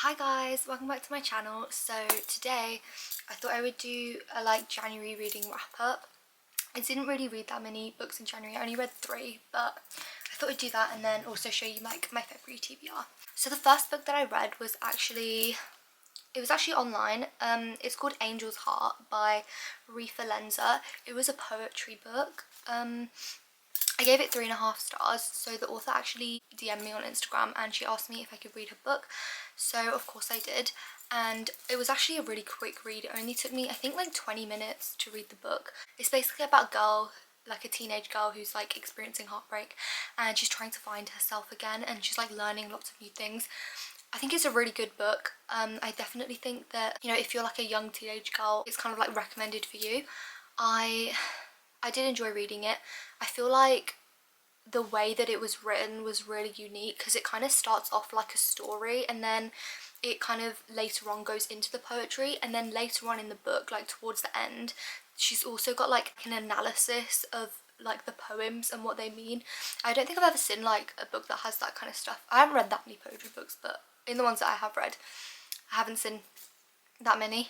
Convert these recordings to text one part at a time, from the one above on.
Hi guys, welcome back to my channel. So today I thought I would do a January reading wrap up. I didn't really read that many books in January, I only read 3, but I thought I'd do that and then also show you my February TBR. So the first book that I read was actually online. It's called Angel's Heart by Rifa. It was a poetry book. I gave it 3.5 stars. So the author actually DM'd me on Instagram and she asked me if I could read her book. So of course I did. And it was actually a really quick read. It only took me, I think, 20 minutes to read the book. It's basically about a girl, a teenage girl who's experiencing heartbreak and she's trying to find herself again and she's learning lots of new things. I think it's a really good book. I definitely think that, if you're a young teenage girl, it's kind of recommended for you. I did enjoy reading it. I feel like the way that it was written was really unique because it kind of starts off like a story and then it kind of later on goes into the poetry, and then later on in the book, towards the end, she's also got an analysis of the poems and what they mean. I don't think I've ever seen a book that has that kind of stuff. I haven't read that many poetry books, but in the ones that I have read, I haven't seen that many.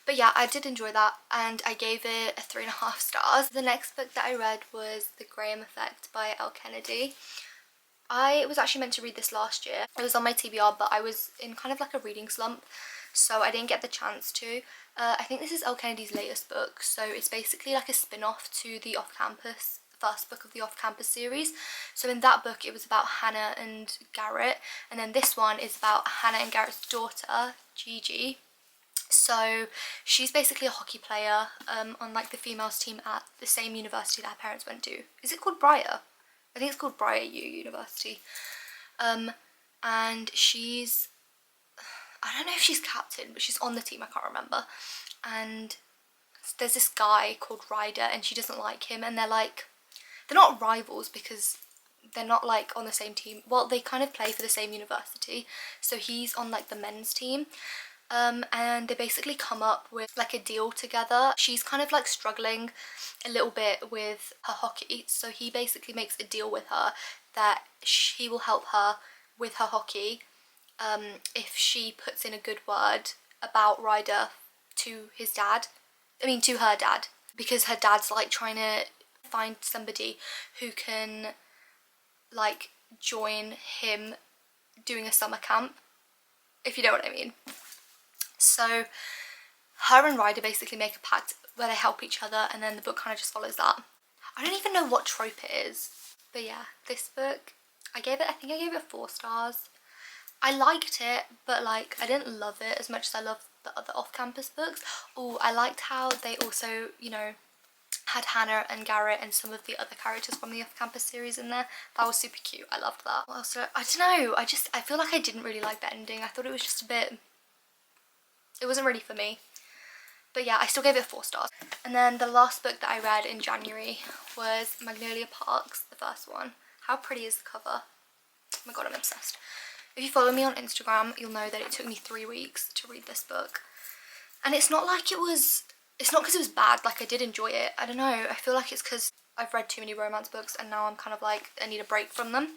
But yeah, I did enjoy that and I gave it 3.5 stars. The next book that I read was The Graham Effect by Elle. I was actually meant to read this last year. It was on my TBR, but I was in kind of a reading slump, so I didn't get the chance to. I think this is Elle Kennedy's latest book, so it's basically a spin-off to the first book of the Off-Campus series. So in that book it was about Hannah and Garrett, and then this one is about Hannah and Garrett's daughter, Gigi. So she's basically a hockey player on the females team at the same university that her parents went to. Is it called Briar? I think it's called Briar U University. And she's, I don't know if she's captain, but she's on the team, I can't remember. And there's this guy called Ryder and she doesn't like him, and they're not rivals because they're not on the same team. Well, they kind of play for the same university, so he's on the men's team. And they basically come up with a deal together. She's kind of struggling a little bit with her hockey, so he basically makes a deal with her that he will help her with her hockey if she puts in a good word about Ryder to his dad. I mean, to her dad, because her dad's trying to find somebody who can join him doing a summer camp, if you know what I mean. So her and Ryder basically make a pact where they help each other, and then the book kind of just follows that. I don't even know what trope it is, but yeah, this book, I think I gave it 4 stars. I liked it, but I didn't love it as much as I loved the other off-campus books. Oh, I liked how they also, had Hannah and Garrett and some of the other characters from the off-campus series in there. That was super cute. I loved that. Also, I don't know, I feel like I didn't really like the ending. I thought it was just a bit, it wasn't really for me. But yeah, I still gave it 4 stars. And then the last book that I read in January was Magnolia Parks, the first one. How pretty is the cover? Oh my god, I'm obsessed. If you follow me on Instagram, you'll know that it took me 3 weeks to read this book. And it's not it's not because it was bad, I did enjoy it. I don't know, I feel like it's because I've read too many romance books and now I'm kind of I need a break from them.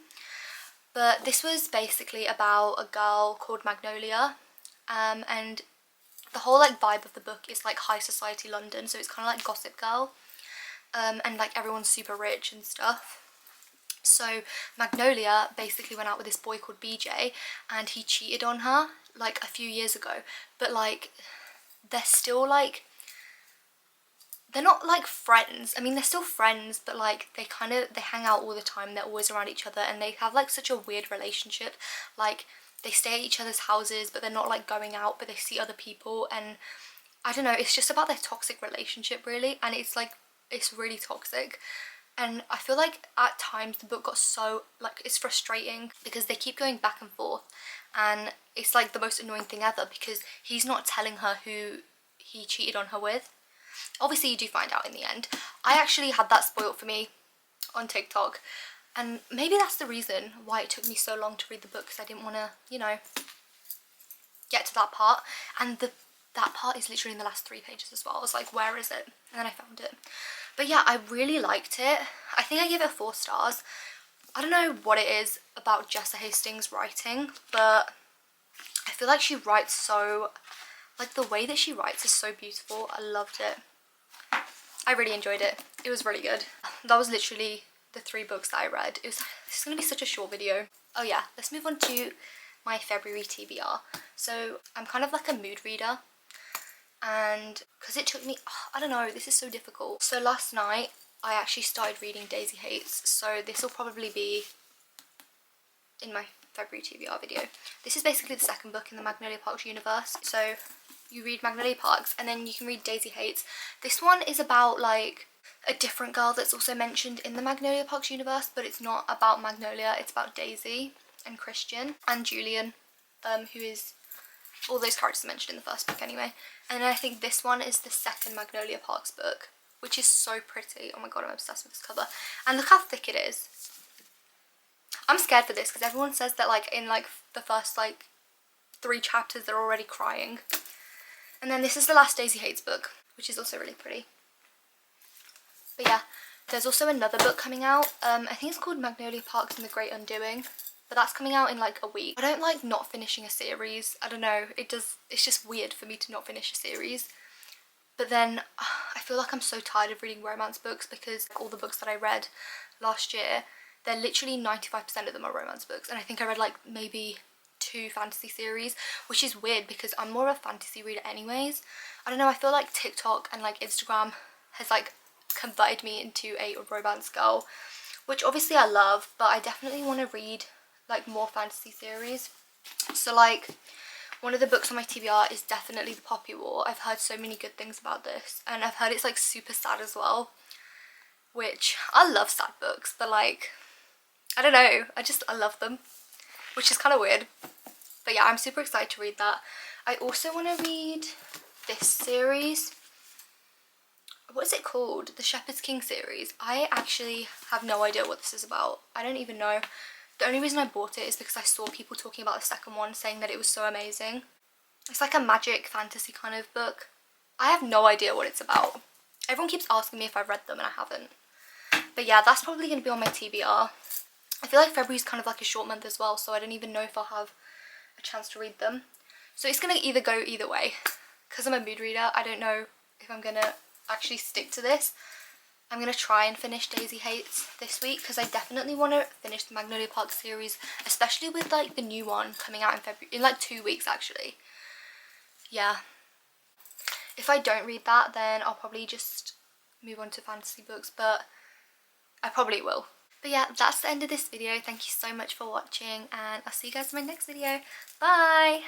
But this was basically about a girl called Magnolia, and the whole vibe of the book is high society London, so it's kind of Gossip Girl, and everyone's super rich and stuff. So Magnolia basically went out with this boy called BJ and he cheated on her a few years ago, but they're still they're not friends. I mean, they're still friends, but they hang out all the time, they're always around each other, and they have such a weird relationship. They stay at each other's houses, but they're not going out, but they see other people, and I don't know, it's just about their toxic relationship really, and it's it's really toxic. And I feel at times the book got so it's frustrating because they keep going back and forth, and it's the most annoying thing ever because he's not telling her who he cheated on her with. Obviously you do find out in the end. I actually had that spoiled for me on TikTok, and maybe that's the reason why it took me so long to read the book, because I didn't want to, get to that part. And that part is literally in the last 3 pages as well. I was like, where is it? And then I found it. But yeah, I really liked it. I think I gave it 4 stars. I don't know what it is about Jessa Hastings' writing, but I feel like she writes so, like the way that she writes is so beautiful. I loved it. I really enjoyed it. It was really good. That was literally the 3 books that I read. This is going to be such a short video. Oh yeah, let's move on to my February TBR. So I'm kind of like a mood reader, and because it took me, I don't know, this is so difficult. So last night I actually started reading Daisy Hates, so this will probably be in my February TBR video. This is basically the second book in the Magnolia Parks universe. So you read Magnolia Parks and then you can read Daisy Hates. This one is about like a different girl that's also mentioned in the Magnolia Parks universe, but it's not about Magnolia, it's about Daisy and Christian and Julian, who is all those characters mentioned in the first book anyway. And I think this one is the second Magnolia Parks book, which is so pretty. Oh my god, I'm obsessed with this cover. And look how thick it is. I'm scared for this because everyone says that like in like the first like 3 chapters they're already crying. And then this is the last Daisy Hates book, which is also really pretty. But yeah, there's also another book coming out. I think it's called Magnolia Parks and the Great Undoing, but that's coming out in like a week. I don't like not finishing a series. I don't know, it's just weird for me to not finish a series. But then I feel like I'm so tired of reading romance books because all the books that I read last year, they're literally 95% of them are romance books, and I think I read like maybe 2 fantasy series, which is weird because I'm more of a fantasy reader anyways. I don't know, I feel like TikTok and like Instagram has like converted me into a romance girl, which obviously I love, but I definitely want to read like more fantasy series. So like one of the books on my TBR is definitely The Poppy War. I've heard so many good things about this, and I've heard it's like super sad as well, which I love sad books, but like I don't know, I love them, which is kind of weird. But yeah, I'm super excited to read that. I also want to read this series. What is it called? The Shepherd's King series. I actually have no idea what this is about. I don't even know. The only reason I bought it is because I saw people talking about the second one, saying that it was so amazing. It's like a magic fantasy kind of book. I have no idea what it's about. Everyone keeps asking me if I've read them and I haven't. But yeah, that's probably going to be on my TBR. I feel like February's kind of like a short month as well, so I don't even know if I'll have a chance to read them. So it's going to either go either way. Because I'm a mood reader, I don't know if I'm going to actually stick to this. I'm going to try and finish Daisy Hates this week because I definitely want to finish the Magnolia Park series, especially with like the new one coming out in February, in like 2 weeks actually. Yeah. If I don't read that, then I'll probably just move on to fantasy books, but I probably will. But yeah, that's the end of this video. Thank you so much for watching, and I'll see you guys in my next video. Bye!